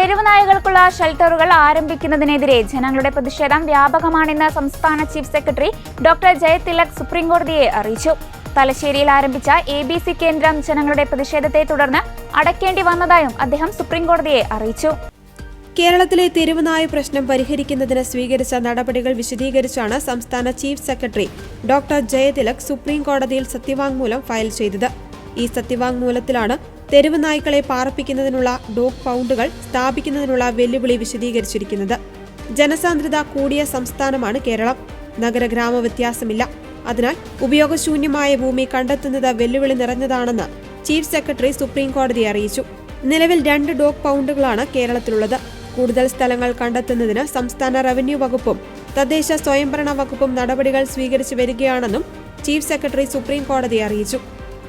തെരുവ് നായകൾക്കുള്ള ഷെൽട്ടറുകൾ ആരംഭിക്കുന്നതിനെതിരെ ജനങ്ങളുടെ പ്രതിഷേധം വ്യാപകമാണെന്ന് സംസ്ഥാന ചീഫ് സെക്രട്ടറി ഡോക്ടർ ജയതിലക് സുപ്രീംകോടതിയെ അറിയിച്ചു. തലശ്ശേരിയിൽ ആരംഭിച്ച ABC കേന്ദ്രം ജനങ്ങളുടെ പ്രതിഷേധത്തെ തുടർന്ന് അടയ്ക്കേണ്ടി വന്നതായും അദ്ദേഹം സുപ്രീംകോടതിയെ അറിയിച്ചു. കേരളത്തിലെ തെരുവ് നായ പ്രശ്നം പരിഹരിക്കുന്നതിന് സ്വീകരിച്ച നടപടികൾ വിശദീകരിച്ചാണ് സംസ്ഥാന ചീഫ് സെക്രട്ടറി ഡോക്ടർ ജയതിലക് സുപ്രീംകോടതിയിൽ സത്യവാങ്മൂലം ഫയൽ ചെയ്തത്. ഈ സത്യവാങ്മൂലത്തിലാണ് തെരുവ് നായ്ക്കളെ പാർപ്പിക്കുന്നതിനുള്ള ഡോഗ് പൗണ്ടുകൾ സ്ഥാപിക്കുന്നതിനുള്ള വെല്ലുവിളി വിശദീകരിച്ചിരിക്കുന്നത്. ജനസാന്ദ്രത കൂടിയ സംസ്ഥാനമാണ് കേരളം. നഗരഗ്രാമ വ്യത്യാസമില്ല. അതിനാൽ ഉപയോഗശൂന്യമായ ഭൂമി കണ്ടെത്തുന്നത് വെല്ലുവിളി നിറഞ്ഞതാണെന്ന് ചീഫ് സെക്രട്ടറി സുപ്രീംകോടതിയെ അറിയിച്ചു. നിലവിൽ 2 ഡോഗ് പൗണ്ടുകളാണ് കേരളത്തിലുള്ളത്. കൂടുതൽ സ്ഥലങ്ങൾ കണ്ടെത്തുന്നതിന് സംസ്ഥാന റവന്യൂ വകുപ്പും തദ്ദേശ സ്വയംഭരണ വകുപ്പും നടപടികൾ സ്വീകരിച്ചു വരികയാണെന്നും ചീഫ് സെക്രട്ടറി സുപ്രീംകോടതിയെ അറിയിച്ചു.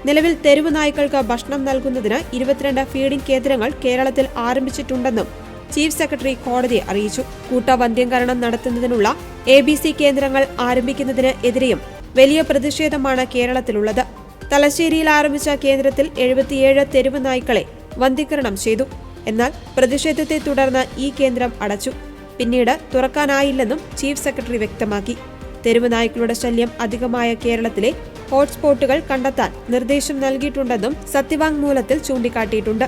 നിലവിൽ തെരുവ് നായ്ക്കൾക്ക് ഭക്ഷണം നൽകുന്നതിന് 22 ഫീഡിംഗ് കേന്ദ്രങ്ങൾ കേരളത്തിൽ ആരംഭിച്ചിട്ടുണ്ടെന്നും ചീഫ് സെക്രട്ടറി കോടതിയെ അറിയിച്ചു. കൂട്ടവന്ധ്യംകരണം നടത്തുന്നതിനുള്ള ABC കേന്ദ്രങ്ങൾ ആരംഭിക്കുന്നതിന് എതിരെയും വലിയ പ്രതിഷേധമാണ് കേരളത്തിലുള്ളത്. തലശ്ശേരിയിൽ ആരംഭിച്ച കേന്ദ്രത്തിൽ 77 തെരുവ് നായ്ക്കളെ വന്ധ്യീകരണം ചെയ്തു. എന്നാൽ പ്രതിഷേധത്തെ തുടർന്ന് ഈ കേന്ദ്രം അടച്ചു. പിന്നീട് തുറക്കാനായില്ലെന്നും ചീഫ് സെക്രട്ടറി വ്യക്തമാക്കി. തെരുവ് നായ്ക്കളുടെ ശല്യം അധികമായ കേരളത്തിലെ ഹോട്ട്സ്പോട്ടുകൾ കണ്ടെത്താൻ നിർദ്ദേശം നൽകിയിട്ടുണ്ടെന്നും സത്യവാങ്മൂലത്തിൽ ചൂണ്ടിക്കാട്ടിയിട്ടുണ്ട്.